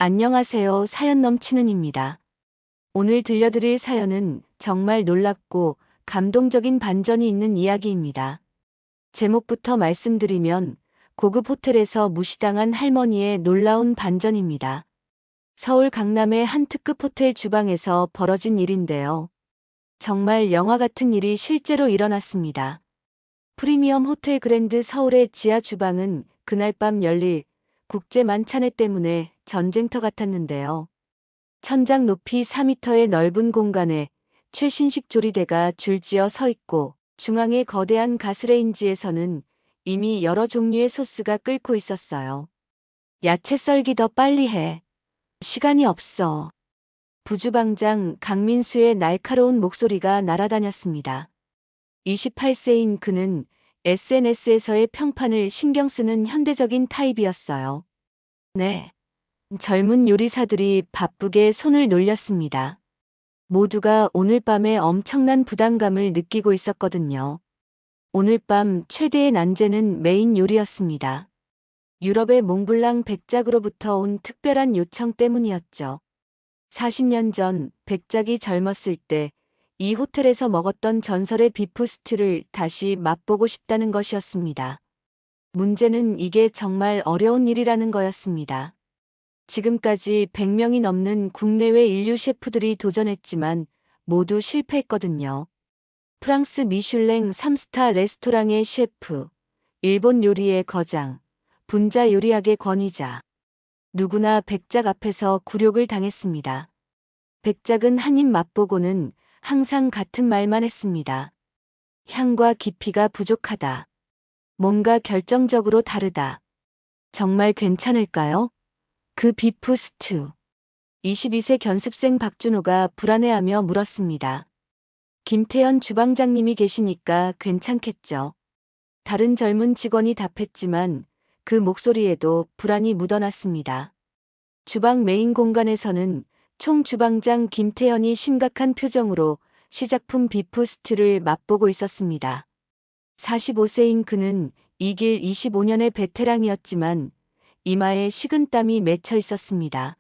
안녕하세요. 사연 넘치는입니다. 오늘 들려드릴 사연은 정말 놀랍고 감동적인 반전이 있는 이야기입니다. 제목부터 말씀드리면 고급 호텔에서 무시당한 할머니의 놀라운 반전입니다. 서울 강남의 한 특급 호텔 주방에서 벌어진 일인데요. 정말 영화 같은 일이 실제로 일어났습니다. 프리미엄 호텔 그랜드 서울의 지하 주방은 그날 밤 열릴 국제 만찬회 때문에 전쟁터 같았는데요. 천장 높이 4m의 넓은 공간에 최신식 조리대가 줄지어 서 있고 중앙의 거대한 가스레인지에서는 이미 여러 종류의 소스가 끓고 있었어요. 야채 썰기 더 빨리 해. 시간이 없어. 부주방장 강민수의 날카로운 목소리가 날아다녔습니다. 28세인 그는 SNS에서의 평판을 신경 쓰는 현대적인 타입이었어요. 네. 젊은 요리사들이 바쁘게 손을 놀렸습니다. 모두가 오늘 밤에 엄청난 부담감을 느끼고 있었거든요. 오늘 밤 최대의 난제는 메인 요리였습니다. 유럽의 몽블랑 백작으로부터 온 특별한 요청 때문이었죠. 40년 전 백작이 젊었을 때 이 호텔에서 먹었던 전설의 비프 스튜를 다시 맛보고 싶다는 것이었습니다. 문제는 이게 정말 어려운 일이라는 거였습니다. 지금까지 100명이 넘는 국내외 인류 셰프들이 도전했지만 모두 실패했거든요. 프랑스 미슐랭 3스타 레스토랑의 셰프, 일본 요리의 거장, 분자 요리학의 권위자. 누구나 백작 앞에서 굴욕을 당했습니다. 백작은 한 입 맛보고는 항상 같은 말만 했습니다. 향과 깊이가 부족하다. 뭔가 결정적으로 다르다. 정말 괜찮을까요? 그 비프 스튜. 22세 견습생 박준호가 불안해하며 물었습니다. 김태현 주방장님이 계시니까 괜찮겠죠. 다른 젊은 직원이 답했지만 그 목소리에도 불안이 묻어났습니다. 주방 메인 공간에서는 총 주방장 김태현이 심각한 표정으로 시작품 비프 스튜를 맛보고 있었습니다. 45세인 그는 이 길 25년의 베테랑이었지만 이마에 식은땀이 맺혀 있었습니다.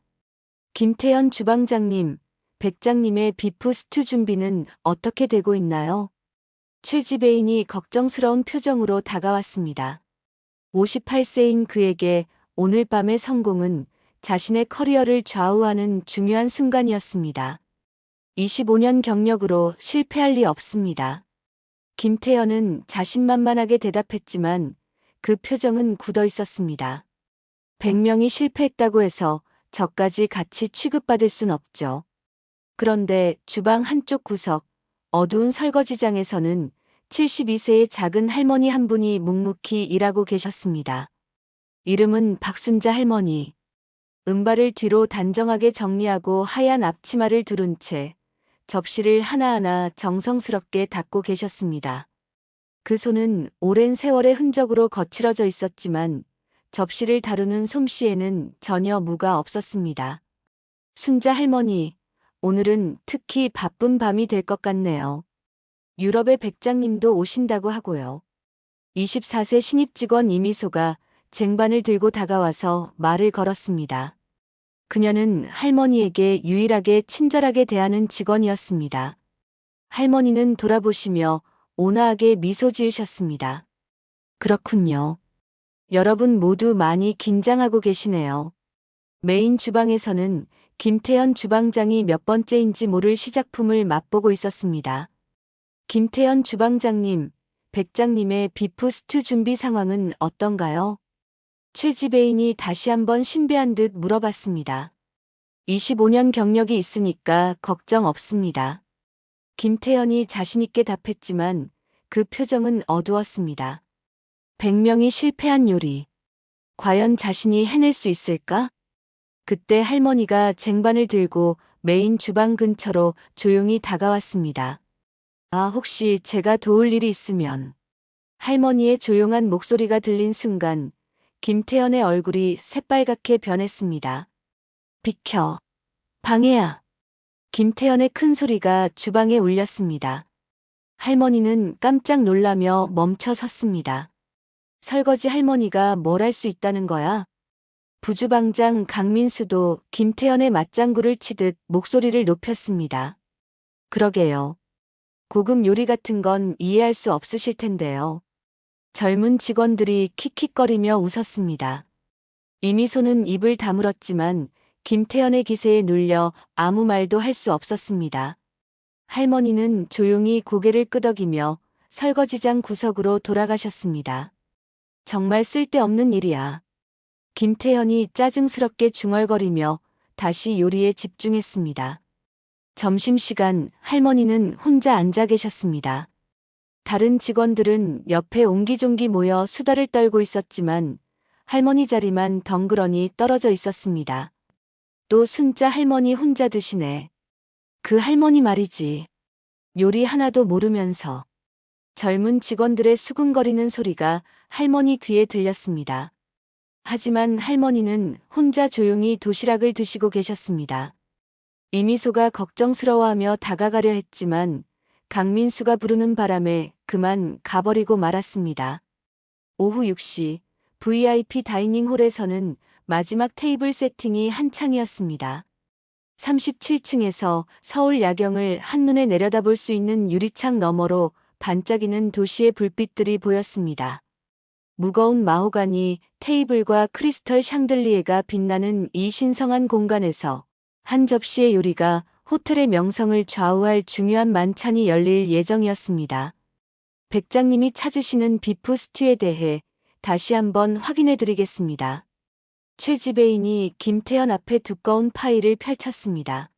김태현 주방장님, 백장님의 비프 스튜 준비는 어떻게 되고 있나요? 최 지배인이 걱정스러운 표정으로 다가왔습니다. 58세인 그에게 오늘 밤의 성공은 자신의 커리어를 좌우하는 중요한 순간이었습니다. 25년 경력으로 실패할 리 없습니다. 김태현은 자신만만하게 대답했지만 그 표정은 굳어 있었습니다. 100명이 실패했다고 해서 저까지 같이 취급받을 순 없죠. 그런데 주방 한쪽 구석, 어두운 설거지장에서는 72세의 작은 할머니 한 분이 묵묵히 일하고 계셨습니다. 이름은 박순자 할머니. 은발을 뒤로 단정하게 정리하고 하얀 앞치마를 두른 채 접시를 하나하나 정성스럽게 닦고 계셨습니다. 그 손은 오랜 세월의 흔적으로 거칠어져 있었지만 접시를 다루는 솜씨에는 전혀 무가 없었습니다. 순자 할머니, 오늘은 특히 바쁜 밤이 될 것 같네요. 유럽의 백장님도 오신다고 하고요. 24세 신입 직원 이미소가 쟁반을 들고 다가와서 말을 걸었습니다. 그녀는 할머니에게 유일하게 친절하게 대하는 직원이었습니다. 할머니는 돌아보시며 온화하게 미소 지으셨습니다. 그렇군요. 여러분 모두 많이 긴장하고 계시네요. 메인 주방에서는 김태현 주방장이 몇 번째인지 모를 시작품을 맛보고 있었습니다. 김태현 주방장님, 백장님의 비프 스튜 준비 상황은 어떤가요? 최 지배인이 다시 한번 신비한 듯 물어봤습니다. 25년 경력이 있으니까 걱정 없습니다. 김태현이 자신있게 답했지만 그 표정은 어두웠습니다. 100명이 실패한 요리. 과연 자신이 해낼 수 있을까? 그때 할머니가 쟁반을 들고 메인 주방 근처로 조용히 다가왔습니다. 아, 혹시 제가 도울 일이 있으면. 할머니의 조용한 목소리가 들린 순간 김태현의 얼굴이 새빨갛게 변했습니다. 비켜. 방해야. 김태현의 큰 소리가 주방에 울렸습니다. 할머니는 깜짝 놀라며 멈춰 섰습니다. 설거지 할머니가 뭘 할 수 있다는 거야? 부주방장 강민수도 김태현의 맞장구를 치듯 목소리를 높였습니다. 그러게요. 고급 요리 같은 건 이해할 수 없으실 텐데요. 젊은 직원들이 킥킥거리며 웃었습니다. 이미소는 입을 다물었지만 김태현의 기세에 눌려 아무 말도 할 수 없었습니다. 할머니는 조용히 고개를 끄덕이며 설거지장 구석으로 돌아가셨습니다. 정말 쓸데없는 일이야. 김태현이 짜증스럽게 중얼거리며 다시 요리에 집중했습니다. 점심시간 할머니는 혼자 앉아 계셨습니다. 다른 직원들은 옆에 옹기종기 모여 수다를 떨고 있었지만 할머니 자리만 덩그러니 떨어져 있었습니다. 또 순자 할머니 혼자 드시네. 그 할머니 말이지. 요리 하나도 모르면서. 젊은 직원들의 수군거리는 소리가 할머니 귀에 들렸습니다. 하지만 할머니는 혼자 조용히 도시락을 드시고 계셨습니다. 이미소가 걱정스러워하며 다가가려 했지만 강민수가 부르는 바람에 그만 가버리고 말았습니다. 오후 6시 VIP 다이닝홀에서는 마지막 테이블 세팅이 한창이었습니다. 37층에서 서울 야경을 한눈에 내려다볼 수 있는 유리창 너머로 반짝이는 도시의 불빛들이 보였습니다. 무거운 마호가니 테이블과 크리스털 샹들리에가 빛나는 이 신성한 공간에서 한 접시의 요리가 호텔의 명성을 좌우할 중요한 만찬이 열릴 예정이었습니다. 백장님이 찾으시는 비프 스튜에 대해 다시 한번 확인해 드리겠습니다. 최 지배인이 김태현 앞에 두꺼운 파일을 펼쳤습니다.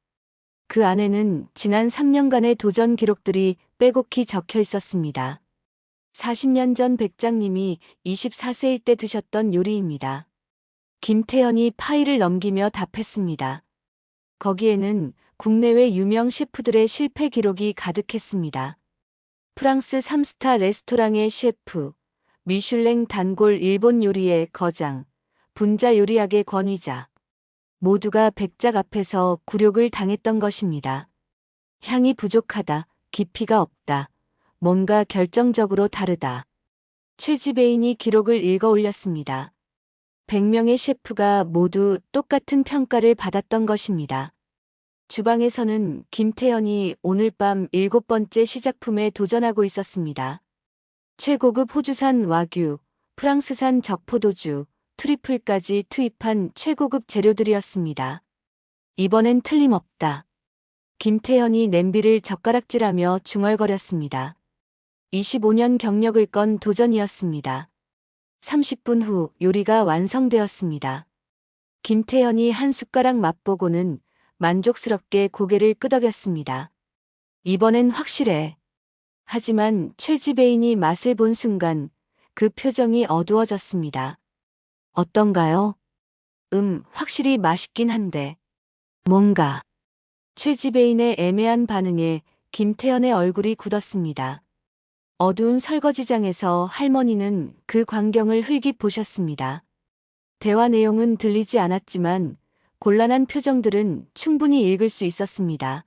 그 안에는 지난 3년간의 도전 기록들이 빼곡히 적혀 있었습니다. 40년 전 백장님이 24세일 때 드셨던 요리입니다. 김태현이 파일을 넘기며 답했습니다. 거기에는 국내외 유명 셰프들의 실패 기록이 가득했습니다. 프랑스 3스타 레스토랑의 셰프, 미슐랭 단골 일본 요리의 거장, 분자 요리학의 권위자. 모두가 백작 앞에서 굴욕을 당했던 것입니다. 향이 부족하다, 깊이가 없다, 뭔가 결정적으로 다르다. 최 지배인이 기록을 읽어 올렸습니다. 100명의 셰프가 모두 똑같은 평가를 받았던 것입니다. 주방에서는 김태현이 오늘 밤 7번째 시작품에 도전하고 있었습니다. 최고급 호주산 와규, 프랑스산 적포도주, 트리플까지 투입한 최고급 재료들이었습니다. 이번엔 틀림없다. 김태현이 냄비를 젓가락질하며 중얼거렸습니다. 25년 경력을 건 도전이었습니다. 30분 후 요리가 완성되었습니다. 김태현이 한 숟가락 맛보고는 만족스럽게 고개를 끄덕였습니다. 이번엔 확실해. 하지만 최 지배인이 맛을 본 순간 그 표정이 어두워졌습니다. 어떤가요? 확실히 맛있긴 한데. 뭔가. 최 지배인의 애매한 반응에 김태현의 얼굴이 굳었습니다. 어두운 설거지장에서 할머니는 그 광경을 흘낏 보셨습니다. 대화 내용은 들리지 않았지만 곤란한 표정들은 충분히 읽을 수 있었습니다.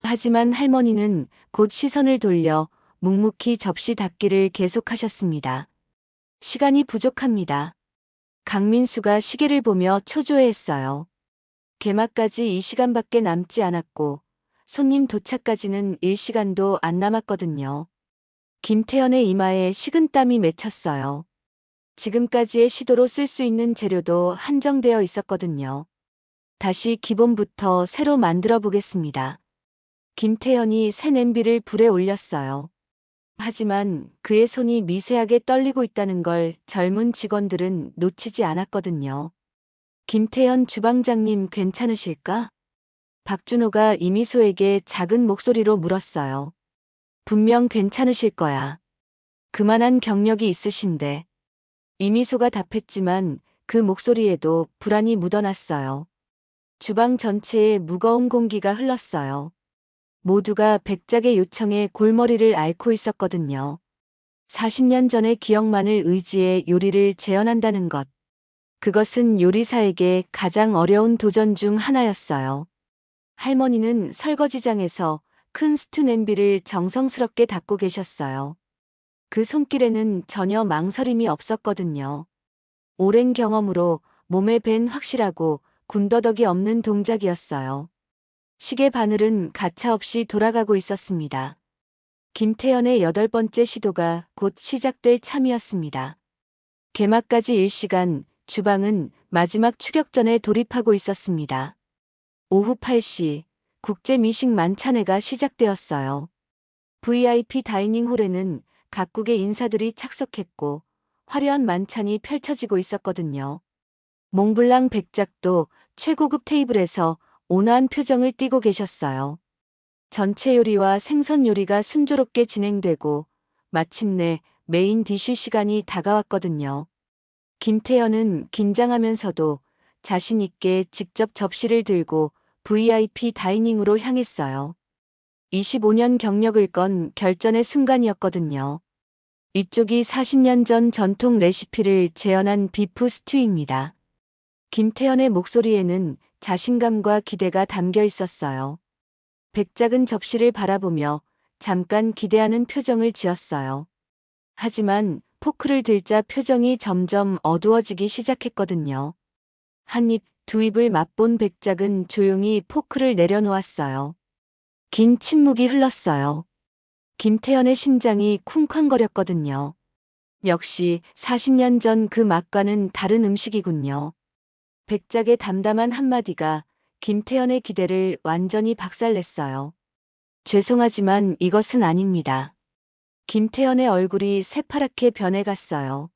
하지만 할머니는 곧 시선을 돌려 묵묵히 접시 닦기를 계속하셨습니다. 시간이 부족합니다. 강민수가 시계를 보며 초조해했어요. 개막까지 이 시간밖에 남지 않았고 손님 도착까지는 1시간도 안 남았거든요. 김태현의 이마에 식은땀이 맺혔어요. 지금까지의 시도로 쓸 수 있는 재료도 한정되어 있었거든요. 다시 기본부터 새로 만들어 보겠습니다. 김태현이 새 냄비를 불에 올렸어요. 하지만 그의 손이 미세하게 떨리고 있다는 걸 젊은 직원들은 놓치지 않았거든요. 김태현 주방장님 괜찮으실까? 박준호가 이미소에게 작은 목소리로 물었어요. 분명 괜찮으실 거야. 그만한 경력이 있으신데. 이미소가 답했지만 그 목소리에도 불안이 묻어났어요. 주방 전체에 무거운 공기가 흘렀어요. 모두가 백작의 요청에 골머리를 앓고 있었거든요. 40년 전의 기억만을 의지해 요리를 재현한다는 것. 그것은 요리사에게 가장 어려운 도전 중 하나였어요. 할머니는 설거지장에서 큰 스튜 냄비를 정성스럽게 닦고 계셨어요. 그 손길에는 전혀 망설임이 없었거든요. 오랜 경험으로 몸에 밴 확실하고 군더더기 없는 동작이었어요. 시계 바늘은 가차없이 돌아가고 있었습니다. 김태현의 8번째 시도가 곧 시작될 참이었습니다. 개막까지 1시간, 주방은 마지막 추격전에 돌입하고 있었습니다. 오후 8시, 국제 미식 만찬회가 시작되었어요. VIP 다이닝홀에는 각국의 인사들이 착석했고 화려한 만찬이 펼쳐지고 있었거든요. 몽블랑 백작도 최고급 테이블에서 온화한 표정을 띠고 계셨어요. 전체 요리와 생선 요리가 순조롭게 진행되고 마침내 메인 디쉬 시간이 다가왔거든요. 김태현은 긴장하면서도 자신 있게 직접 접시를 들고 VIP 다이닝으로 향했어요. 25년 경력을 건 결전의 순간이었거든요. 이쪽이 40년 전 전통 레시피를 재현한 비프 스튜입니다. 김태현의 목소리에는 자신감과 기대가 담겨 있었어요. 백작은 접시를 바라보며 잠깐 기대하는 표정을 지었어요. 하지만 포크를 들자 표정이 점점 어두워지기 시작했거든요. 한 입, 두 입을 맛본 백작은 조용히 포크를 내려놓았어요. 긴 침묵이 흘렀어요. 김태현의 심장이 쿵쾅거렸거든요. 역시 40년 전 그 맛과는 다른 음식이군요. 백작의 담담한 한마디가 김태현의 기대를 완전히 박살냈어요. 죄송하지만 이것은 아닙니다. 김태현의 얼굴이 새파랗게 변해갔어요.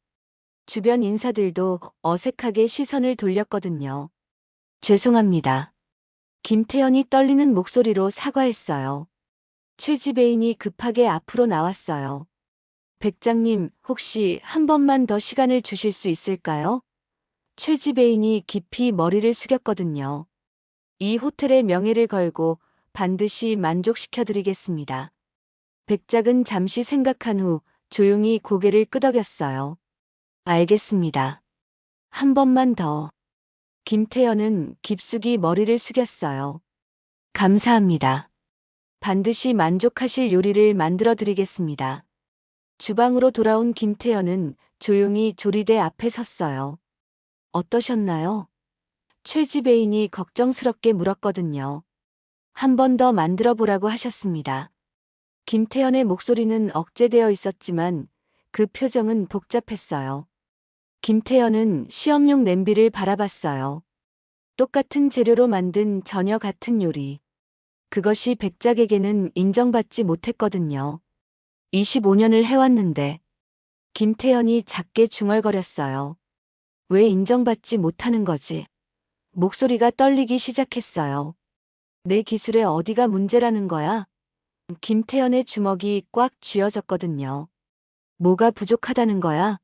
주변 인사들도 어색하게 시선을 돌렸거든요. 죄송합니다. 김태현이 떨리는 목소리로 사과했어요. 최 지배인이 급하게 앞으로 나왔어요. 백장님, 혹시 한 번만 더 시간을 주실 수 있을까요? 최 지배인이 깊이 머리를 숙였거든요. 이 호텔의 명예를 걸고 반드시 만족시켜드리겠습니다. 백작은 잠시 생각한 후 조용히 고개를 끄덕였어요. 알겠습니다. 한 번만 더. 김태현은 깊숙이 머리를 숙였어요. 감사합니다. 반드시 만족하실 요리를 만들어 드리겠습니다. 주방으로 돌아온 김태현은 조용히 조리대 앞에 섰어요. 어떠셨나요? 최 지배인이 걱정스럽게 물었거든요. 한 번 더 만들어 보라고 하셨습니다. 김태현의 목소리는 억제되어 있었지만 그 표정은 복잡했어요. 김태현은 시험용 냄비를 바라봤어요. 똑같은 재료로 만든 전혀 같은 요리. 그것이 백작에게는 인정받지 못했거든요. 25년을 해왔는데 김태현이 작게 중얼거렸어요. 왜 인정받지 못하는 거지? 목소리가 떨리기 시작했어요. 내 기술에 어디가 문제라는 거야? 김태현의 주먹이 꽉 쥐어졌거든요. 뭐가 부족하다는 거야?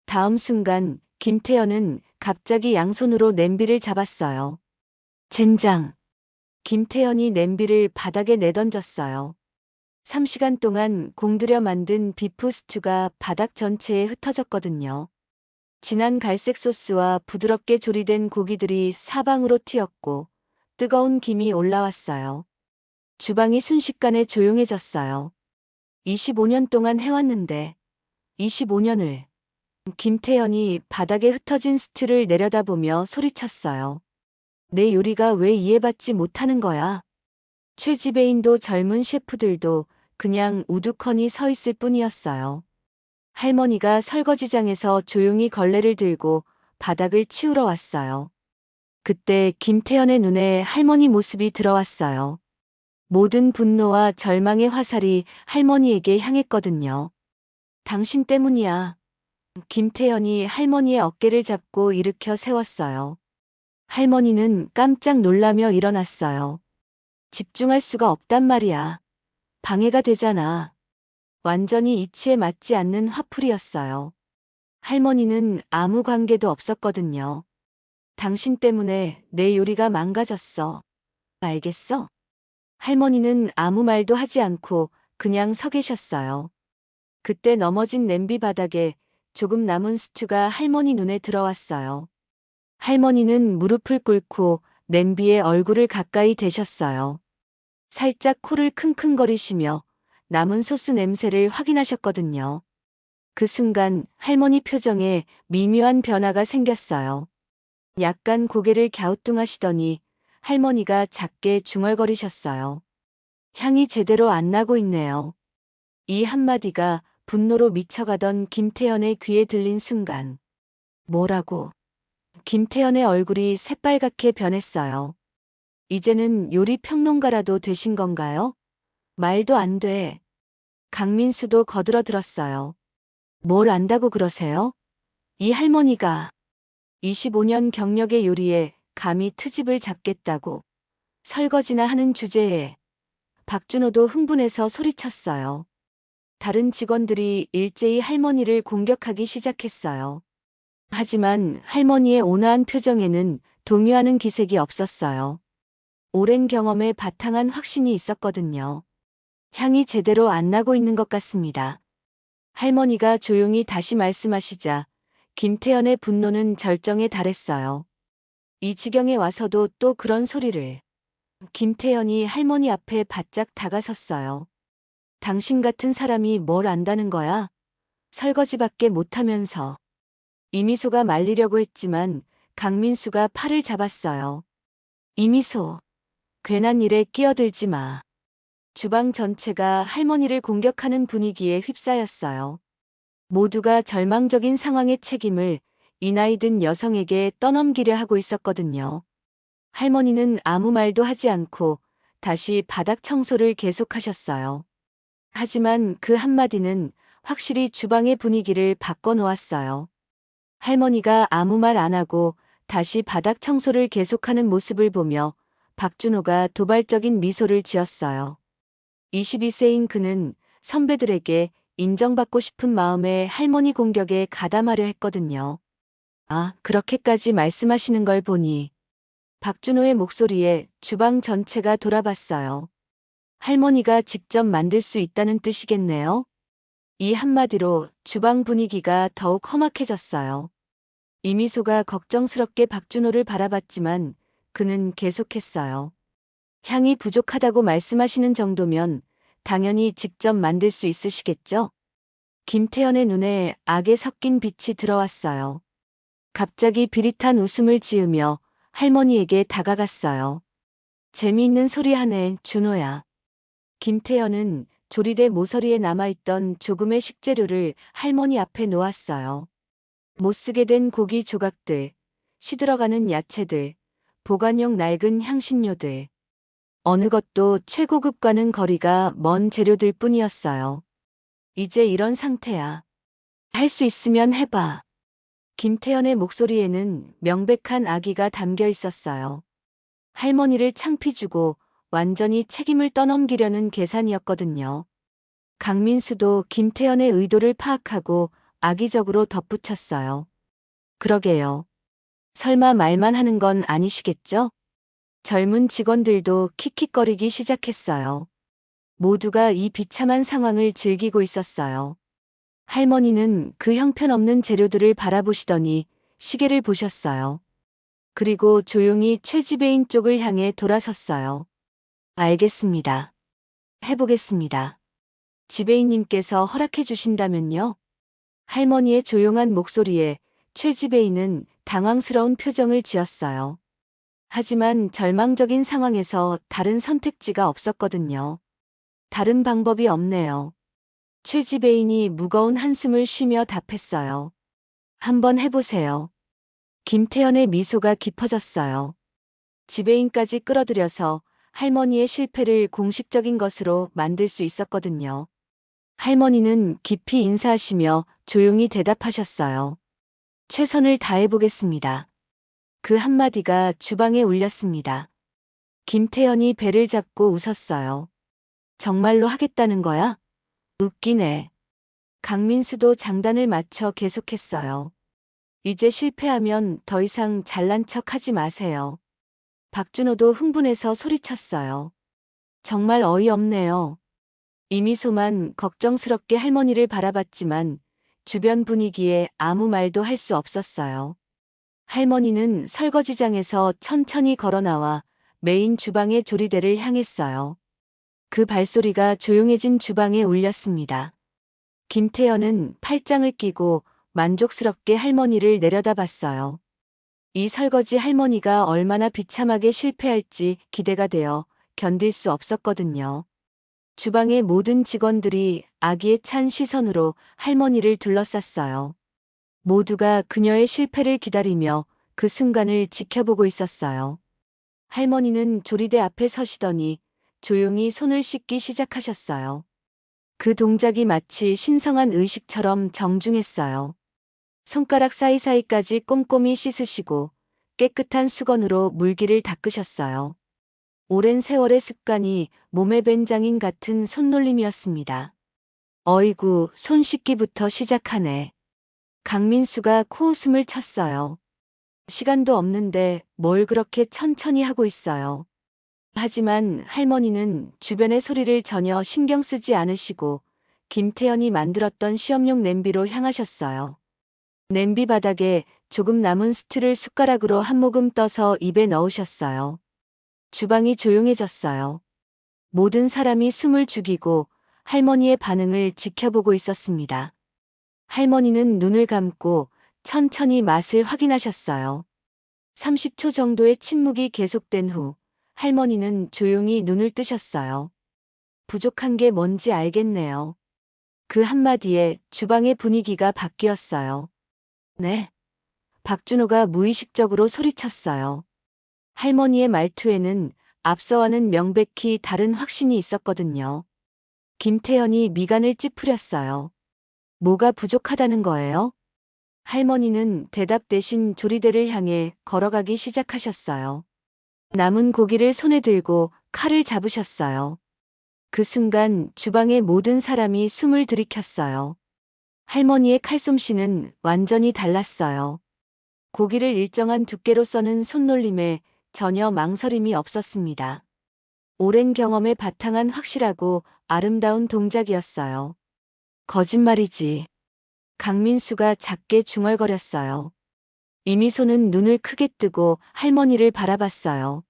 다음 순간 김태현은 갑자기 양손으로 냄비를 잡았어요. 젠장. 김태현이 냄비를 바닥에 내던졌어요. 3시간 동안 공들여 만든 비프 스튜가 바닥 전체에 흩어졌거든요. 진한 갈색 소스와 부드럽게 조리된 고기들이 사방으로 튀었고 뜨거운 김이 올라왔어요. 주방이 순식간에 조용해졌어요. 25년 동안 해왔는데 25년을 김태현이 바닥에 흩어진 스튜를 내려다보며 소리쳤어요. 내 요리가 왜 이해받지 못하는 거야? 최 지배인도 젊은 셰프들도 그냥 우두커니 서 있을 뿐이었어요. 할머니가 설거지장에서 조용히 걸레를 들고 바닥을 치우러 왔어요. 그때 김태현의 눈에 할머니 모습이 들어왔어요. 모든 분노와 절망의 화살이 할머니에게 향했거든요. 당신 때문이야. 김태현이 할머니의 어깨를 잡고 일으켜 세웠어요. 할머니는 깜짝 놀라며 일어났어요. 집중할 수가 없단 말이야. 방해가 되잖아. 완전히 이치에 맞지 않는 화풀이였어요. 할머니는 아무 관계도 없었거든요. 당신 때문에 내 요리가 망가졌어. 알겠어? 할머니는 아무 말도 하지 않고 그냥 서 계셨어요. 그때 넘어진 냄비 바닥에 조금 남은 스튜가 할머니 눈에 들어왔어요. 할머니는 무릎을 꿇고 냄비에 얼굴을 가까이 대셨어요. 살짝 코를 킁킁거리시며 남은 소스 냄새를 확인하셨거든요. 그 순간 할머니 표정에 미묘한 변화가 생겼어요. 약간 고개를 갸우뚱하시더니 할머니가 작게 중얼거리셨어요. 향이 제대로 안 나고 있네요. 이 한마디가 분노로 미쳐가던 김태연의 귀에 들린 순간. 뭐라고? 김태연의 얼굴이 새빨갛게 변했어요. 이제는 요리 평론가라도 되신 건가요? 말도 안 돼. 강민수도 거들어들었어요. 뭘 안다고 그러세요? 이 할머니가 25년 경력의 요리에 감히 트집을 잡겠다고 설거지나 하는 주제에. 박준호도 흥분해서 소리쳤어요. 다른 직원들이 일제히 할머니를 공격하기 시작했어요. 하지만 할머니의 온화한 표정에는 동요하는 기색이 없었어요. 오랜 경험에 바탕한 확신이 있었거든요. 향이 제대로 안 나고 있는 것 같습니다. 할머니가 조용히 다시 말씀하시자 김태연의 분노는 절정에 달했어요. 이 지경에 와서도 또 그런 소리를. 김태연이 할머니 앞에 바짝 다가섰어요. 당신 같은 사람이 뭘 안다는 거야? 설거지밖에 못하면서. 이미소가 말리려고 했지만 강민수가 팔을 잡았어요. 이미소, 괜한 일에 끼어들지 마. 주방 전체가 할머니를 공격하는 분위기에 휩싸였어요. 모두가 절망적인 상황의 책임을 이 나이 든 여성에게 떠넘기려 하고 있었거든요. 할머니는 아무 말도 하지 않고 다시 바닥 청소를 계속하셨어요. 하지만 그 한마디는 확실히 주방의 분위기를 바꿔놓았어요. 할머니가 아무 말 안 하고 다시 바닥 청소를 계속하는 모습을 보며 박준호가 도발적인 미소를 지었어요. 22세인 그는 선배들에게 인정받고 싶은 마음에 할머니 공격에 가담하려 했거든요. 아, 그렇게까지 말씀하시는 걸 보니. 박준호의 목소리에 주방 전체가 돌아봤어요. 할머니가 직접 만들 수 있다는 뜻이겠네요. 이 한마디로 주방 분위기가 더욱 험악해졌어요. 이미소가 걱정스럽게 박준호를 바라봤지만 그는 계속했어요. 향이 부족하다고 말씀하시는 정도면 당연히 직접 만들 수 있으시겠죠? 김태연의 눈에 악에 섞인 빛이 들어왔어요. 갑자기 비릿한 웃음을 지으며 할머니에게 다가갔어요. 재미있는 소리 하네, 준호야. 김태연은 조리대 모서리에 남아있던 조금의 식재료를 할머니 앞에 놓았어요. 못 쓰게 된 고기 조각들, 시들어가는 야채들, 보관용 낡은 향신료들. 어느 것도 최고급과는 거리가 먼 재료들 뿐이었어요. 이제 이런 상태야. 할 수 있으면 해봐. 김태연의 목소리에는 명백한 악의가 담겨 있었어요. 할머니를 창피 주고 완전히 책임을 떠넘기려는 계산이었거든요. 강민수도 김태연의 의도를 파악하고 악의적으로 덧붙였어요. 그러게요. 설마 말만 하는 건 아니시겠죠? 젊은 직원들도 킥킥거리기 시작했어요. 모두가 이 비참한 상황을 즐기고 있었어요. 할머니는 그 형편없는 재료들을 바라보시더니 시계를 보셨어요. 그리고 조용히 최 지배인 쪽을 향해 돌아섰어요. 알겠습니다. 해보겠습니다. 지배인님께서 허락해 주신다면요? 할머니의 조용한 목소리에 최 지배인은 당황스러운 표정을 지었어요. 하지만 절망적인 상황에서 다른 선택지가 없었거든요. 다른 방법이 없네요. 최 지배인이 무거운 한숨을 쉬며 답했어요. 한번 해보세요. 김태연의 미소가 깊어졌어요. 지배인까지 끌어들여서 할머니의 실패를 공식적인 것으로 만들 수 있었거든요. 할머니는 깊이 인사하시며 조용히 대답하셨어요. 최선을 다해보겠습니다. 그 한마디가 주방에 울렸습니다. 김태연이 배를 잡고 웃었어요. 정말로 하겠다는 거야? 웃기네. 강민수도 장단을 맞춰 계속했어요. 이제 실패하면 더 이상 잘난 척 하지 마세요. 박준호도 흥분해서 소리쳤어요. 정말 어이없네요. 이미소만 걱정스럽게 할머니를 바라봤지만 주변 분위기에 아무 말도 할 수 없었어요. 할머니는 설거지장에서 천천히 걸어나와 메인 주방의 조리대를 향했어요. 그 발소리가 조용해진 주방에 울렸습니다. 김태연은 팔짱을 끼고 만족스럽게 할머니를 내려다봤어요. 이 설거지 할머니가 얼마나 비참하게 실패할지 기대가 되어 견딜 수 없었거든요. 주방의 모든 직원들이 아기에 찬 시선으로 할머니를 둘러쌌어요. 모두가 그녀의 실패를 기다리며 그 순간을 지켜보고 있었어요. 할머니는 조리대 앞에 서시더니 조용히 손을 씻기 시작하셨어요. 그 동작이 마치 신성한 의식처럼 정중했어요. 손가락 사이사이까지 꼼꼼히 씻으시고 깨끗한 수건으로 물기를 닦으셨어요. 오랜 세월의 습관이 몸에 밴 장인 같은 손놀림이었습니다. 어이구, 손 씻기부터 시작하네. 강민수가 코웃음을 쳤어요. 시간도 없는데 뭘 그렇게 천천히 하고 있어요. 하지만 할머니는 주변의 소리를 전혀 신경 쓰지 않으시고 김태연이 만들었던 시험용 냄비로 향하셨어요. 냄비 바닥에 조금 남은 스튜를 숟가락으로 한 모금 떠서 입에 넣으셨어요. 주방이 조용해졌어요. 모든 사람이 숨을 죽이고 할머니의 반응을 지켜보고 있었습니다. 할머니는 눈을 감고 천천히 맛을 확인하셨어요. 30초 정도의 침묵이 계속된 후 할머니는 조용히 눈을 뜨셨어요. 부족한 게 뭔지 알겠네요. 그 한마디에 주방의 분위기가 바뀌었어요. 네. 박준호가 무의식적으로 소리쳤어요. 할머니의 말투에는 앞서와는 명백히 다른 확신이 있었거든요. 김태현이 미간을 찌푸렸어요. 뭐가 부족하다는 거예요? 할머니는 대답 대신 조리대를 향해 걸어가기 시작하셨어요. 남은 고기를 손에 들고 칼을 잡으셨어요. 그 순간 주방의 모든 사람이 숨을 들이켰어요. 할머니의 칼솜씨는 완전히 달랐어요. 고기를 일정한 두께로 써는 손놀림에 전혀 망설임이 없었습니다. 오랜 경험에 바탕한 확실하고 아름다운 동작이었어요. 거짓말이지. 강민수가 작게 중얼거렸어요. 이미소는 눈을 크게 뜨고 할머니를 바라봤어요.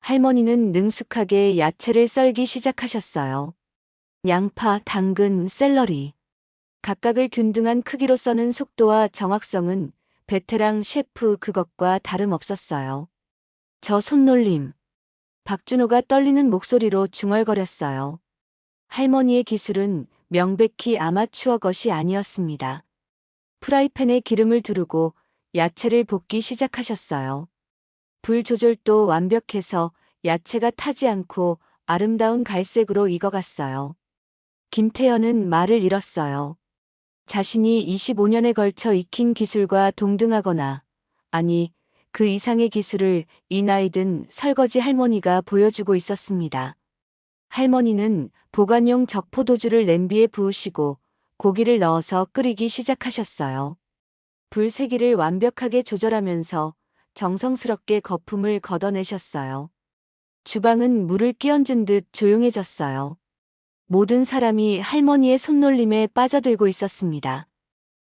할머니는 능숙하게 야채를 썰기 시작하셨어요. 양파, 당근, 샐러리. 각각을 균등한 크기로 써는 속도와 정확성은 베테랑 셰프 그것과 다름없었어요. 저 손놀림. 박준호가 떨리는 목소리로 중얼거렸어요. 할머니의 기술은 명백히 아마추어 것이 아니었습니다. 프라이팬에 기름을 두르고 야채를 볶기 시작하셨어요. 불 조절도 완벽해서 야채가 타지 않고 아름다운 갈색으로 익어갔어요. 김태연은 말을 잃었어요. 자신이 25년에 걸쳐 익힌 기술과 동등하거나, 아니, 그 이상의 기술을 이 나이 든 설거지 할머니가 보여주고 있었습니다. 할머니는 보관용 적포도주를 냄비에 부으시고 고기를 넣어서 끓이기 시작하셨어요. 불 세기를 완벽하게 조절하면서 정성스럽게 거품을 걷어내셨어요. 주방은 물을 끼얹은 듯 조용해졌어요. 모든 사람이 할머니의 손놀림에 빠져들고 있었습니다.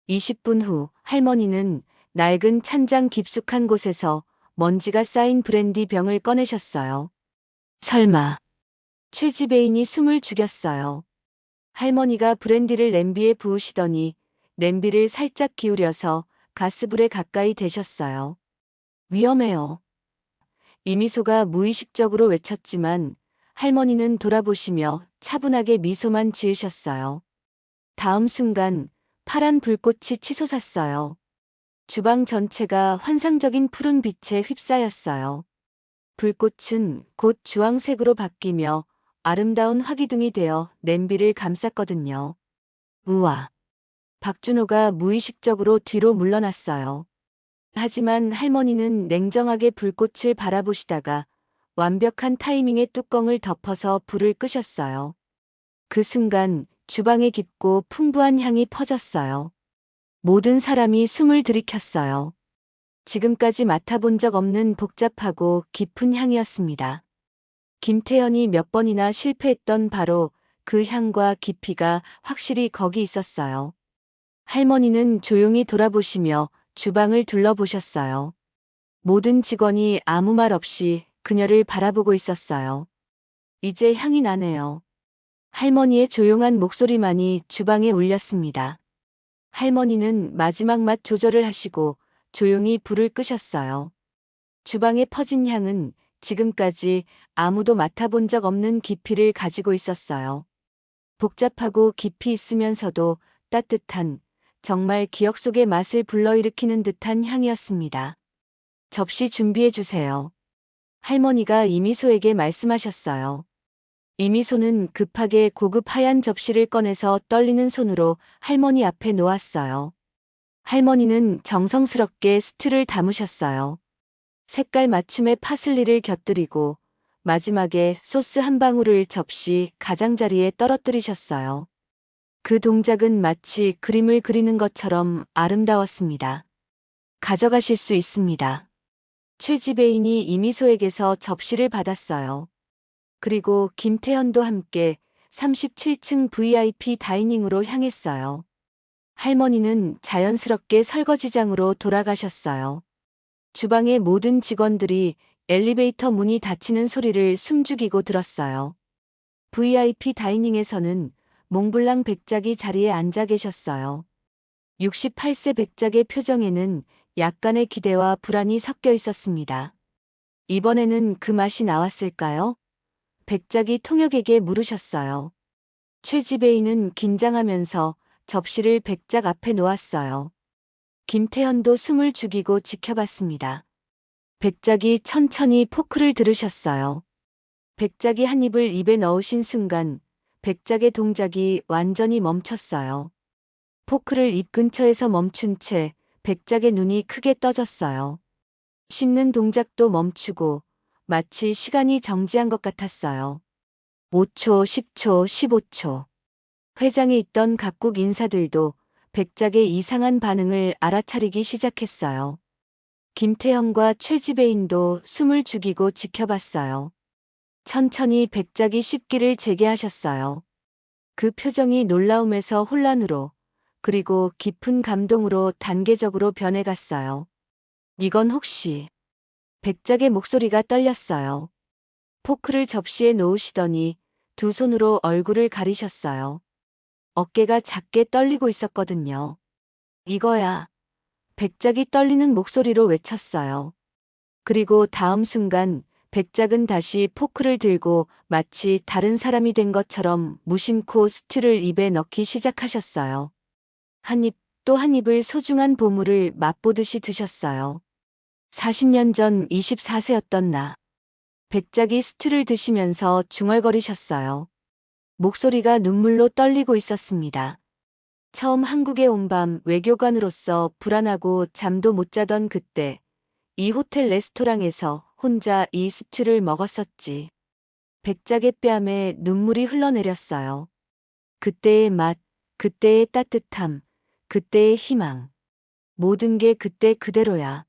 20분 후 할머니는 낡은 찬장 깊숙한 곳에서 먼지가 쌓인 브랜디 병을 꺼내셨어요. 설마. 최지배인이 숨을 죽였어요. 할머니가 브랜디를 냄비에 부으시더니 냄비를 살짝 기울여서 가스불에 가까이 대셨어요. 위험해요. 이미소가 무의식적으로 외쳤지만 할머니는 돌아보시며 차분하게 미소만 지으셨어요. 다음 순간 파란 불꽃이 치솟았어요. 주방 전체가 환상적인 푸른 빛에 휩싸였어요. 불꽃은 곧 주황색으로 바뀌며 아름다운 화기둥이 되어 냄비를 감쌌거든요. 우와. 박준호가 무의식적으로 뒤로 물러났어요. 하지만 할머니는 냉정하게 불꽃을 바라보시다가 완벽한 타이밍에 뚜껑을 덮어서 불을 끄셨어요. 그 순간 주방에 깊고 풍부한 향이 퍼졌어요. 모든 사람이 숨을 들이켰어요. 지금까지 맡아본 적 없는 복잡하고 깊은 향이었습니다. 김태연이 몇 번이나 실패했던 바로 그 향과 깊이가 확실히 거기 있었어요. 할머니는 조용히 돌아보시며 주방을 둘러보셨어요. 모든 직원이 아무 말 없이 그녀를 바라보고 있었어요. 이제 향이 나네요. 할머니의 조용한 목소리만이 주방에 울렸습니다. 할머니는 마지막 맛 조절을 하시고 조용히 불을 끄셨어요. 주방에 퍼진 향은 지금까지 아무도 맡아본 적 없는 깊이를 가지고 있었어요. 복잡하고 깊이 있으면서도 따뜻한, 정말 기억 속의 맛을 불러일으키는 듯한 향이었습니다. 접시 준비해 주세요. 할머니가 이미소에게 말씀하셨어요. 이미소는 급하게 고급 하얀 접시를 꺼내서 떨리는 손으로 할머니 앞에 놓았어요. 할머니는 정성스럽게 스튜를 담으셨어요. 색깔 맞춤의 파슬리를 곁들이고 마지막에 소스 한 방울을 접시 가장자리에 떨어뜨리셨어요. 그 동작은 마치 그림을 그리는 것처럼 아름다웠습니다. 가져가실 수 있습니다. 최 지배인이 이미소에게서 접시를 받았어요. 그리고 김태현도 함께 37층 VIP 다이닝으로 향했어요. 할머니는 자연스럽게 설거지장으로 돌아가셨어요. 주방의 모든 직원들이 엘리베이터 문이 닫히는 소리를 숨죽이고 들었어요. VIP 다이닝에서는 몽블랑 백작이 자리에 앉아 계셨어요. 68세 백작의 표정에는 약간의 기대와 불안이 섞여 있었습니다. 이번에는 그 맛이 나왔을까요? 백작이 통역에게 물으셨어요. 최 지배인은 긴장하면서 접시를 백작 앞에 놓았어요. 김태현도 숨을 죽이고 지켜봤습니다. 백작이 천천히 포크를 들으셨어요. 백작이 한 입을 입에 넣으신 순간 백작의 동작이 완전히 멈췄어요. 포크를 입 근처에서 멈춘 채 백작의 눈이 크게 떠졌어요. 씹는 동작도 멈추고 마치 시간이 정지한 것 같았어요. 5초, 10초, 15초. 회장에 있던 각국 인사들도 백작의 이상한 반응을 알아차리기 시작했어요. 김태형과 최 지배인도 숨을 죽이고 지켜봤어요. 천천히 백작이 씹기를 재개하셨어요. 그 표정이 놀라움에서 혼란으로, 그리고 깊은 감동으로 단계적으로 변해갔어요. 이건 혹시... 백작의 목소리가 떨렸어요. 포크를 접시에 놓으시더니 두 손으로 얼굴을 가리셨어요. 어깨가 작게 떨리고 있었거든요. 이거야. 백작이 떨리는 목소리로 외쳤어요. 그리고 다음 순간 백작은 다시 포크를 들고 마치 다른 사람이 된 것처럼 무심코 스튜를 입에 넣기 시작하셨어요. 한 입 또 한 입을 소중한 보물을 맛보듯이 드셨어요. 40년 전 24세였던 나. 백작이 스튜를 드시면서 중얼거리셨어요. 목소리가 눈물로 떨리고 있었습니다. 처음 한국에 온 밤 외교관으로서 불안하고 잠도 못 자던 그때 이 호텔 레스토랑에서 혼자 이 스튜를 먹었었지. 백작의 뺨에 눈물이 흘러내렸어요. 그때의 맛, 그때의 따뜻함, 그때의 희망. 모든 게 그때 그대로야.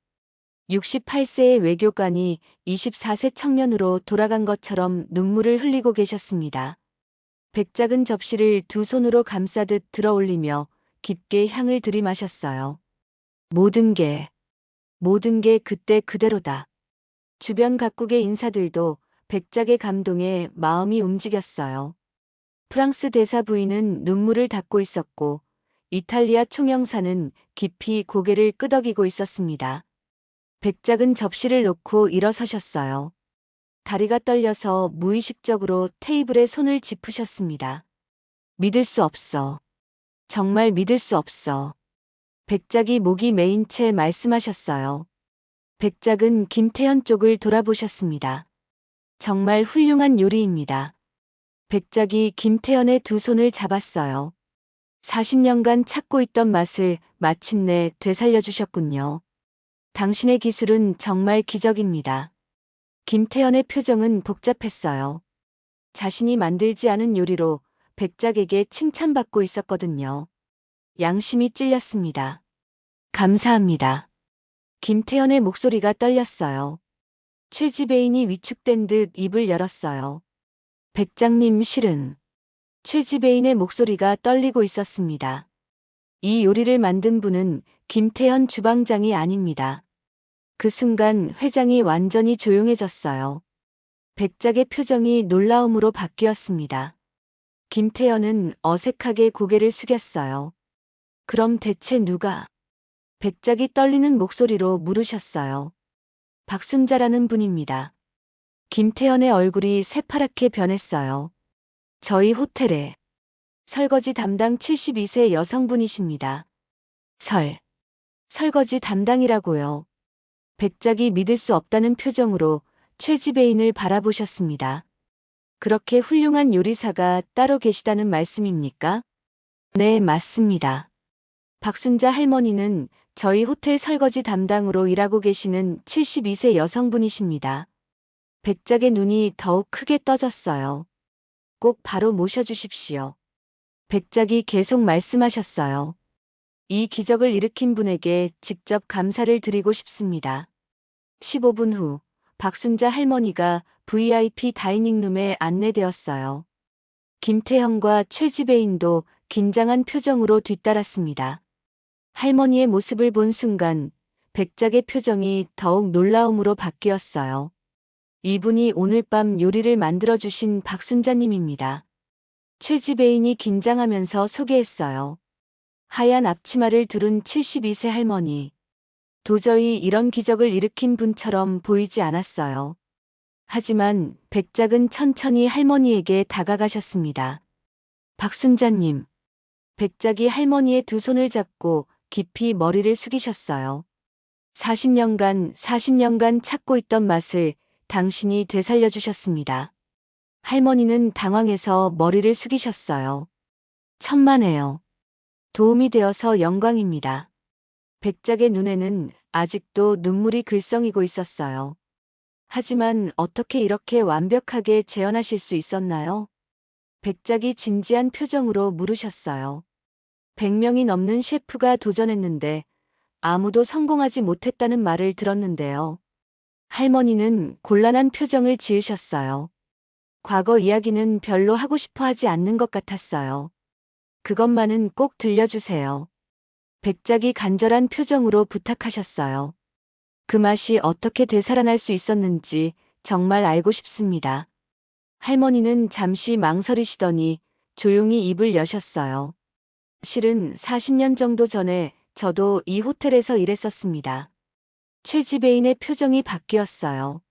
68세의 외교관이 24세 청년으로 돌아간 것처럼 눈물을 흘리고 계셨습니다. 백작은 접시를 두 손으로 감싸듯 들어올리며 깊게 향을 들이마셨어요. 모든 게 그때 그대로다. 주변 각국의 인사들도 백작의 감동에 마음이 움직였어요. 프랑스 대사 부인은 눈물을 닦고 있었고, 이탈리아 총영사는 깊이 고개를 끄덕이고 있었습니다. 백작은 접시를 놓고 일어서셨어요. 다리가 떨려서 무의식적으로 테이블에 손을 짚으셨습니다. 믿을 수 없어. 정말 믿을 수 없어. 백작이 목이 메인 채 말씀하셨어요. 백작은 김태현 쪽을 돌아보셨습니다. 정말 훌륭한 요리입니다. 백작이 김태현의 두 손을 잡았어요. 40년간 찾고 있던 맛을 마침내 되살려주셨군요. 당신의 기술은 정말 기적입니다. 김태현의 표정은 복잡했어요. 자신이 만들지 않은 요리로 백작에게 칭찬받고 있었거든요. 양심이 찔렸습니다. 감사합니다. 김태현의 목소리가 떨렸어요. 최 지배인이 위축된 듯 입을 열었어요. 백장님 실은... 최 지배인의 목소리가 떨리고 있었습니다. 이 요리를 만든 분은 김태현 주방장이 아닙니다. 그 순간 회장이 완전히 조용해졌어요. 백작의 표정이 놀라움으로 바뀌었습니다. 김태현은 어색하게 고개를 숙였어요. 그럼 대체 누가? 백작이 떨리는 목소리로 물으셨어요. 박순자라는 분입니다. 김태현의 얼굴이 새파랗게 변했어요. 저희 호텔에 설거지 담당 72세 여성분이십니다. 설거지 담당이라고요. 백작이 믿을 수 없다는 표정으로 최 지배인을 바라보셨습니다. 그렇게 훌륭한 요리사가 따로 계시다는 말씀입니까? 네, 맞습니다. 박순자 할머니는 저희 호텔 설거지 담당으로 일하고 계시는 72세 여성분이십니다. 백작의 눈이 더욱 크게 떠졌어요. 꼭 바로 모셔주십시오. 백작이 계속 말씀하셨어요. 이 기적을 일으킨 분에게 직접 감사를 드리고 싶습니다. 15분 후 박순자 할머니가 VIP 다이닝룸에 안내되었어요. 김태형과 최 지배인도 긴장한 표정으로 뒤따랐습니다. 할머니의 모습을 본 순간 백작의 표정이 더욱 놀라움으로 바뀌었어요. 이분이 오늘 밤 요리를 만들어주신 박순자님입니다. 최 지배인이 긴장하면서 소개했어요. 하얀 앞치마를 두른 72세 할머니. 도저히 이런 기적을 일으킨 분처럼 보이지 않았어요. 하지만 백작은 천천히 할머니에게 다가가셨습니다. 박순자님. 백작이 할머니의 두 손을 잡고 깊이 머리를 숙이셨어요. 40년간 찾고 있던 맛을 당신이 되살려 주셨습니다. 할머니는 당황해서 머리를 숙이셨어요. 천만에요. 도움이 되어서 영광입니다. 백작의 눈에는 아직도 눈물이 글썽이고 있었어요. 하지만 어떻게 이렇게 완벽하게 재현하실 수 있었나요? 백작이 진지한 표정으로 물으셨어요. 100명이 넘는 셰프가 도전했는데 아무도 성공하지 못했다는 말을 들었는데요. 할머니는 곤란한 표정을 지으셨어요. 과거 이야기는 별로 하고 싶어 하지 않는 것 같았어요. 그것만은 꼭 들려주세요. 백작이 간절한 표정으로 부탁하셨어요. 그 맛이 어떻게 되살아날 수 있었는지 정말 알고 싶습니다. 할머니는 잠시 망설이시더니 조용히 입을 여셨어요. 실은 40년 정도 전에 저도 이 호텔에서 일했었습니다. 최 지배인의 표정이 바뀌었어요.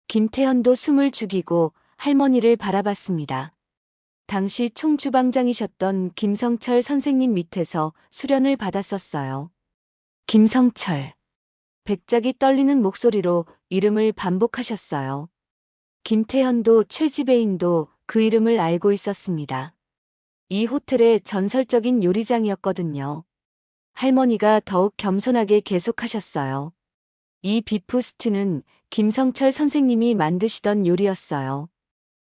김태현도 숨을 죽이고 할머니를 바라봤습니다. 당시 총주방장이셨던 김성철 선생님 밑에서 수련을 받았었어요. 김성철. 백작이 떨리는 목소리로 이름을 반복하셨어요. 김태현도 최 지배인도 그 이름을 알고 있었습니다. 이 호텔의 전설적인 요리장이었거든요. 할머니가 더욱 겸손하게 계속하셨어요. 이 비프 스튜는 김성철 선생님이 만드시던 요리였어요.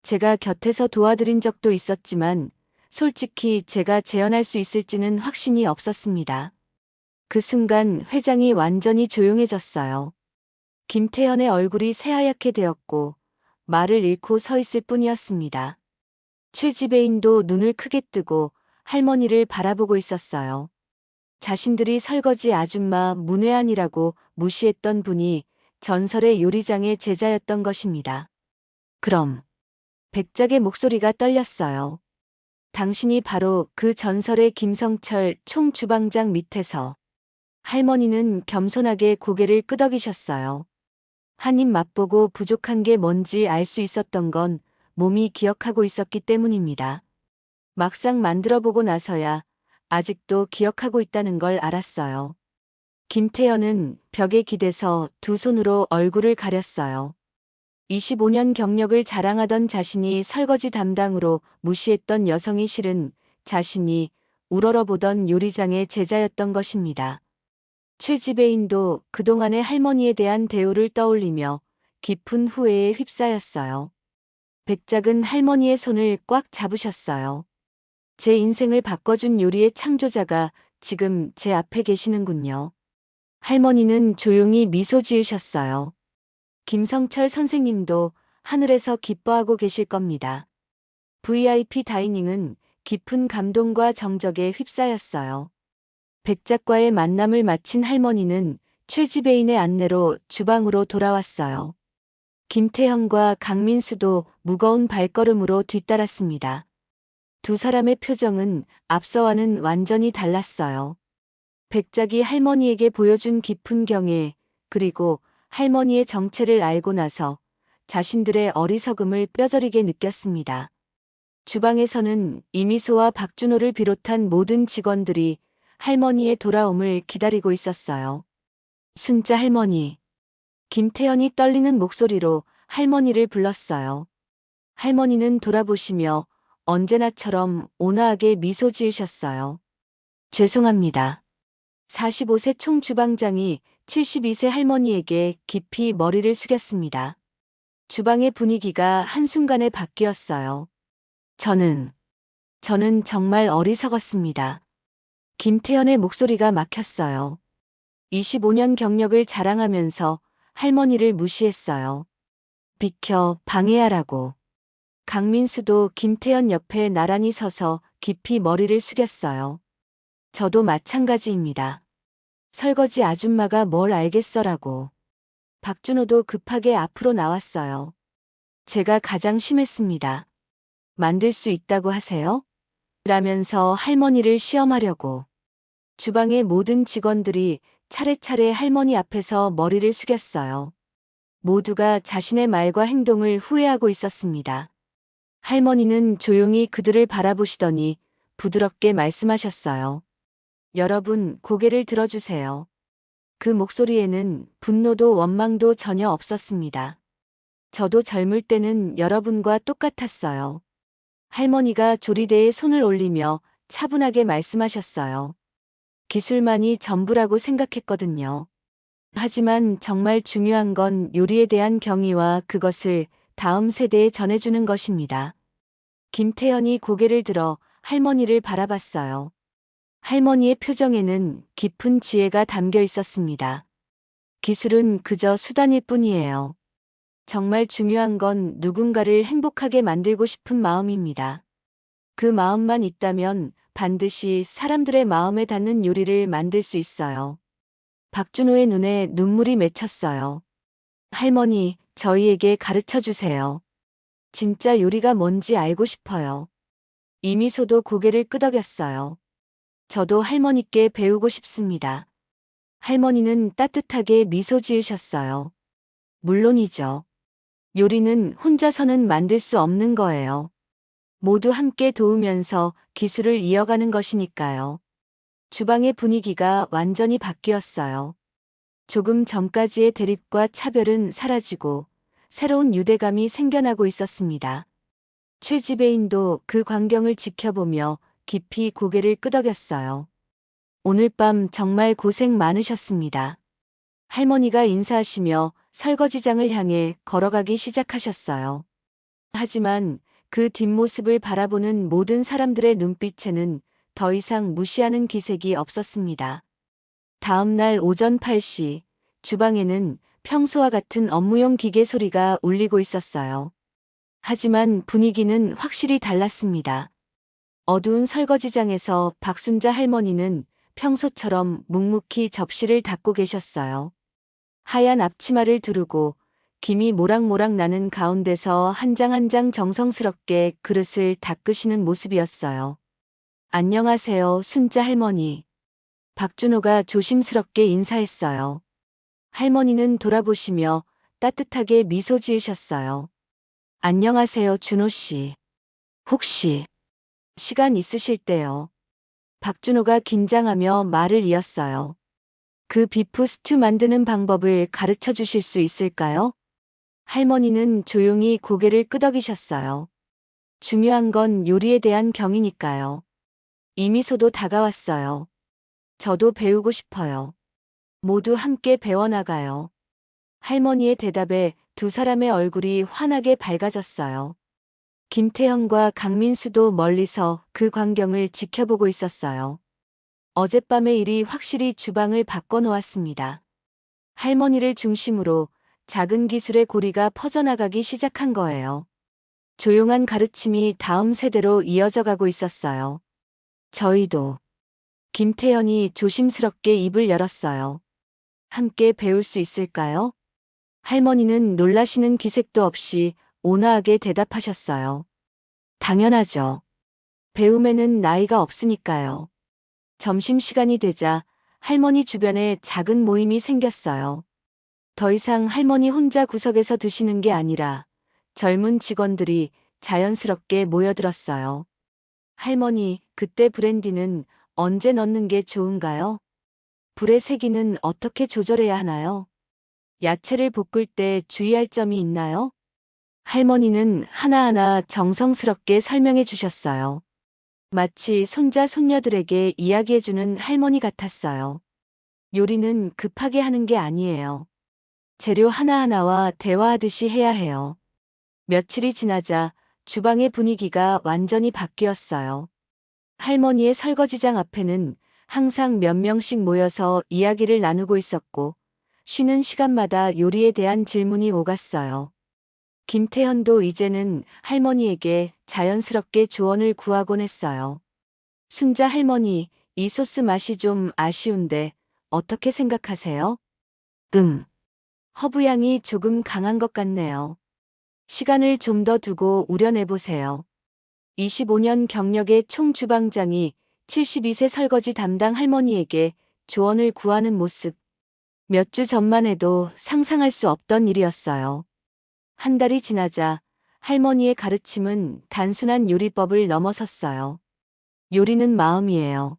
제가 곁에서 도와드린 적도 있었지만 솔직히 제가 재현할 수 있을지는 확신이 없었습니다. 그 순간 회장이 완전히 조용해졌어요. 김태현의 얼굴이 새하얗게 되었고 말을 잃고 서 있을 뿐이었습니다. 최 지배인도 눈을 크게 뜨고 할머니를 바라보고 있었어요. 자신들이 설거지 아줌마 문외한이라고 무시했던 분이 전설의 요리장의 제자였던 것입니다. 그럼 백작의 목소리가 떨렸어요. 당신이 바로 그 전설의 김성철 총주방장 밑에서. 할머니는 겸손하게 고개를 끄덕이셨어요. 한 입 맛보고 부족한 게 뭔지 알 수 있었던 건 몸이 기억하고 있었기 때문입니다. 막상 만들어보고 나서야 아직도 기억하고 있다는 걸 알았어요. 김태현은 벽에 기대서 두 손으로 얼굴을 가렸어요. 25년 경력을 자랑하던 자신이 설거지 담당으로 무시했던 여성이 실은 자신이 우러러보던 요리장의 제자였던 것입니다. 최 지배인도 그동안의 할머니에 대한 대우를 떠올리며 깊은 후회에 휩싸였어요. 백작은 할머니의 손을 꽉 잡으셨어요. 제 인생을 바꿔준 요리의 창조자가 지금 제 앞에 계시는군요. 할머니는 조용히 미소 지으셨어요. 김성철 선생님도 하늘에서 기뻐하고 계실 겁니다. VIP 다이닝은 깊은 감동과 정적에 휩싸였어요. 백작과의 만남을 마친 할머니는 최 지배인의 안내로 주방으로 돌아왔어요. 김태형과 강민수도 무거운 발걸음으로 뒤따랐습니다. 두 사람의 표정은 앞서와는 완전히 달랐어요. 백작이 할머니에게 보여준 깊은 경애, 그리고 할머니의 정체를 알고 나서 자신들의 어리석음을 뼈저리게 느꼈습니다. 주방에서는 이미소와 박준호를 비롯한 모든 직원들이 할머니의 돌아옴을 기다리고 있었어요. 순자 할머니. 김태현이 떨리는 목소리로 할머니를 불렀어요. 할머니는 돌아보시며 언제나처럼 온화하게 미소 지으셨어요. 죄송합니다. 45세 총주방장이 72세 할머니에게 깊이 머리를 숙였습니다. 주방의 분위기가 한순간에 바뀌었어요. 저는 정말 어리석었습니다. 김태현의 목소리가 막혔어요. 25년 경력을 자랑하면서 할머니를 무시했어요. 비켜, 방해하라고. 강민수도 김태현 옆에 나란히 서서 깊이 머리를 숙였어요. 저도 마찬가지입니다. 설거지 아줌마가 뭘 알겠어라고. 박준호도 급하게 앞으로 나왔어요. 제가 가장 심했습니다. 만들 수 있다고 하세요? 라면서 할머니를 시험하려고. 주방의 모든 직원들이 차례차례 할머니 앞에서 머리를 숙였어요. 모두가 자신의 말과 행동을 후회하고 있었습니다. 할머니는 조용히 그들을 바라보시더니 부드럽게 말씀하셨어요. 여러분, 고개를 들어주세요. 그 목소리에는 분노도 원망도 전혀 없었습니다. 저도 젊을 때는 여러분과 똑같았어요. 할머니가 조리대에 손을 올리며 차분하게 말씀하셨어요. 기술만이 전부라고 생각했거든요. 하지만 정말 중요한 건 요리에 대한 경의와 그것을 다음 세대에 전해주는 것입니다. 김태현이 고개를 들어 할머니를 바라봤어요. 할머니의 표정에는 깊은 지혜가 담겨 있었습니다. 기술은 그저 수단일 뿐이에요. 정말 중요한 건 누군가를 행복하게 만들고 싶은 마음입니다. 그 마음만 있다면 반드시 사람들의 마음에 닿는 요리를 만들 수 있어요. 박준호의 눈에 눈물이 맺혔어요. 할머니, 저희에게 가르쳐 주세요. 진짜 요리가 뭔지 알고 싶어요. 이미소도 고개를 끄덕였어요. 저도 할머니께 배우고 싶습니다. 할머니는 따뜻하게 미소 지으셨어요. 물론이죠. 요리는 혼자서는 만들 수 없는 거예요. 모두 함께 도우면서 기술을 이어가는 것이니까요. 주방의 분위기가 완전히 바뀌었어요. 조금 전까지의 대립과 차별은 사라지고 새로운 유대감이 생겨나고 있었습니다. 최 지배인도 그 광경을 지켜보며 깊이 고개를 끄덕였어요. 오늘 밤 정말 고생 많으셨습니다. 할머니가 인사하시며 설거지장을 향해 걸어가기 시작하셨어요. 하지만 그 뒷모습을 바라보는 모든 사람들의 눈빛에는 더 이상 무시하는 기색이 없었습니다. 다음 날 오전 8시, 주방에는 평소와 같은 업무용 기계 소리가 울리고 있었어요. 하지만 분위기는 확실히 달랐습니다. 어두운 설거지장에서 박순자 할머니는 평소처럼 묵묵히 접시를 닦고 계셨어요. 하얀 앞치마를 두르고 김이 모락모락 나는 가운데서 한 장 한 장 정성스럽게 그릇을 닦으시는 모습이었어요. 안녕하세요, 순자 할머니. 박준호가 조심스럽게 인사했어요. 할머니는 돌아보시며 따뜻하게 미소 지으셨어요. 안녕하세요, 준호 씨. 혹시 시간 있으실 때요. 박준호가 긴장하며 말을 이었어요. 그 비프 스튜 만드는 방법을 가르쳐 주실 수 있을까요? 할머니는 조용히 고개를 끄덕이셨어요. 중요한 건 요리에 대한 경이니까요. 이미소도 다가왔어요. 저도 배우고 싶어요. 모두 함께 배워나가요. 할머니의 대답에 두 사람의 얼굴이 환하게 밝아졌어요. 김태형과 강민수도 멀리서 그 광경을 지켜보고 있었어요. 어젯밤의 일이 확실히 주방을 바꿔놓았습니다. 할머니를 중심으로 작은 기술의 고리가 퍼져나가기 시작한 거예요. 조용한 가르침이 다음 세대로 이어져 가고 있었어요. 저희도. 김태현이 조심스럽게 입을 열었어요. 함께 배울 수 있을까요? 할머니는 놀라시는 기색도 없이 온화하게 대답하셨어요. 당연하죠. 배움에는 나이가 없으니까요. 점심시간이 되자 할머니 주변에 작은 모임이 생겼어요. 더 이상 할머니 혼자 구석에서 드시는 게 아니라 젊은 직원들이 자연스럽게 모여들었어요. 할머니, 그때 브랜디는 언제 넣는 게 좋은가요? 불의 세기는 어떻게 조절해야 하나요? 야채를 볶을 때 주의할 점이 있나요? 할머니는 하나하나 정성스럽게 설명해 주셨어요. 마치 손자 손녀들에게 이야기해주는 할머니 같았어요. 요리는 급하게 하는 게 아니에요. 재료 하나하나와 대화하듯이 해야 해요. 며칠이 지나자 주방의 분위기가 완전히 바뀌었어요. 할머니의 설거지장 앞에는 항상 몇 명씩 모여서 이야기를 나누고 있었고, 쉬는 시간마다 요리에 대한 질문이 오갔어요. 김태현도 이제는 할머니에게 자연스럽게 조언을 구하곤 했어요. 순자 할머니, 이 소스 맛이 좀 아쉬운데 어떻게 생각하세요? 허브향이 조금 강한 것 같네요. 시간을 좀 더 두고 우려내보세요. 25년 경력의 총주방장이 72세 설거지 담당 할머니에게 조언을 구하는 모습. 몇 주 전만 해도 상상할 수 없던 일이었어요. 한 달이 지나자 할머니의 가르침은 단순한 요리법을 넘어섰어요. 요리는 마음이에요.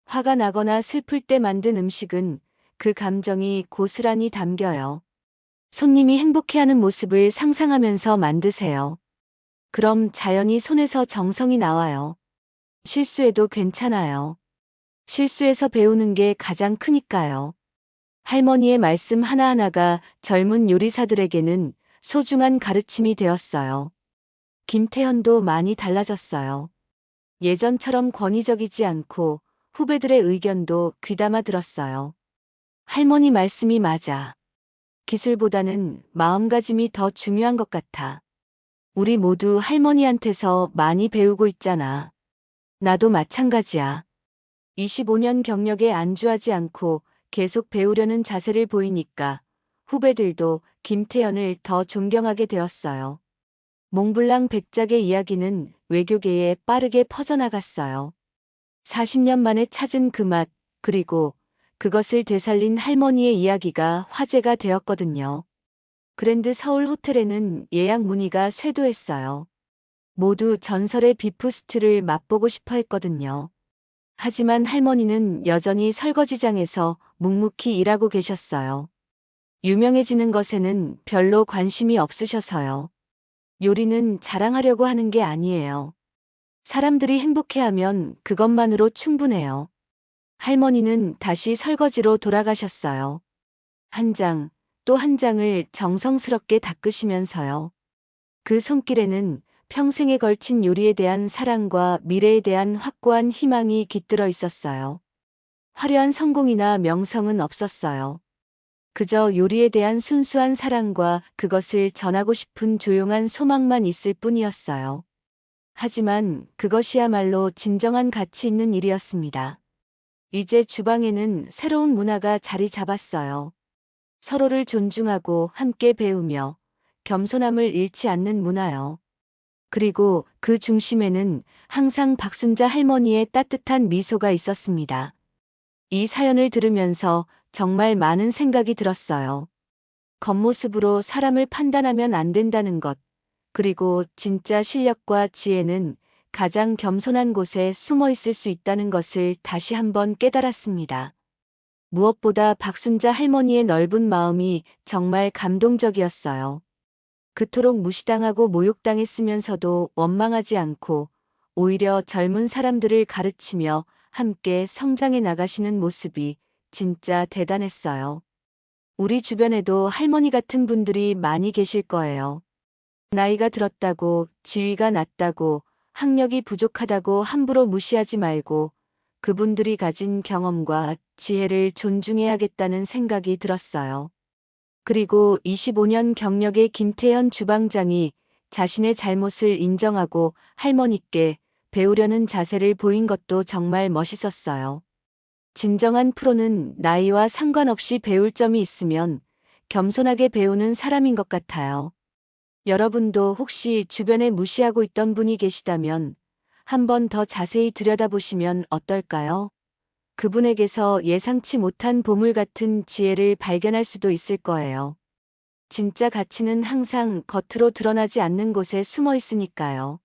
화가 나거나 슬플 때 만든 음식은 그 감정이 고스란히 담겨요. 손님이 행복해하는 모습을 상상하면서 만드세요. 그럼 자연히 손에서 정성이 나와요. 실수해도 괜찮아요. 실수해서 배우는 게 가장 크니까요. 할머니의 말씀 하나하나가 젊은 요리사들에게는 소중한 가르침이 되었어요. 김태현도 많이 달라졌어요. 예전처럼 권위적이지 않고 후배들의 의견도 귀담아 들었어요. 할머니 말씀이 맞아. 기술보다는 마음가짐이 더 중요한 것 같아. 우리 모두 할머니한테서 많이 배우고 있잖아. 나도 마찬가지야. 25년 경력에 안주하지 않고 계속 배우려는 자세를 보이니까 후배들도 김태현을 더 존경하게 되었어요. 몽블랑 백작의 이야기는 외교계에 빠르게 퍼져나갔어요. 40년 만에 찾은 그 맛, 그리고 그것을 되살린 할머니의 이야기가 화제가 되었거든요. 그랜드 서울 호텔에는 예약 문의가 쇄도했어요. 모두 전설의 비프스트를 맛보고 싶어 했거든요. 하지만 할머니는 여전히 설거지장에서 묵묵히 일하고 계셨어요. 유명해지는 것에는 별로 관심이 없으셔서요. 요리는 자랑하려고 하는 게 아니에요. 사람들이 행복해하면 그것만으로 충분해요. 할머니는 다시 설거지로 돌아가셨어요. 한 장, 또 한 장을 정성스럽게 닦으시면서요. 그 손길에는 평생에 걸친 요리에 대한 사랑과 미래에 대한 확고한 희망이 깃들어 있었어요. 화려한 성공이나 명성은 없었어요. 그저 요리에 대한 순수한 사랑과 그것을 전하고 싶은 조용한 소망만 있을 뿐이었어요. 하지만 그것이야말로 진정한 가치 있는 일이었습니다. 이제 주방에는 새로운 문화가 자리 잡았어요. 서로를 존중하고 함께 배우며 겸손함을 잃지 않는 문화요. 그리고 그 중심에는 항상 박순자 할머니의 따뜻한 미소가 있었습니다. 이 사연을 들으면서 정말 많은 생각이 들었어요. 겉모습으로 사람을 판단하면 안 된다는 것, 그리고 진짜 실력과 지혜는 가장 겸손한 곳에 숨어 있을 수 있다는 것을 다시 한번 깨달았습니다. 무엇보다 박순자 할머니의 넓은 마음이 정말 감동적이었어요. 그토록 무시당하고 모욕당했으면서도 원망하지 않고 오히려 젊은 사람들을 가르치며 함께 성장해 나가시는 모습이 진짜 대단했어요. 우리 주변에도 할머니 같은 분들이 많이 계실 거예요. 나이가 들었다고, 지위가 낮다고, 학력이 부족하다고 함부로 무시하지 말고 그분들이 가진 경험과 지혜를 존중해야겠다는 생각이 들었어요. 그리고 25년 경력의 김태현 주방장이 자신의 잘못을 인정하고 할머니께 배우려는 자세를 보인 것도 정말 멋있었어요. 진정한 프로는 나이와 상관없이 배울 점이 있으면 겸손하게 배우는 사람인 것 같아요. 여러분도 혹시 주변에 무시하고 있던 분이 계시다면 한 번 더 자세히 들여다보시면 어떨까요? 그분에게서 예상치 못한 보물 같은 지혜를 발견할 수도 있을 거예요. 진짜 가치는 항상 겉으로 드러나지 않는 곳에 숨어 있으니까요.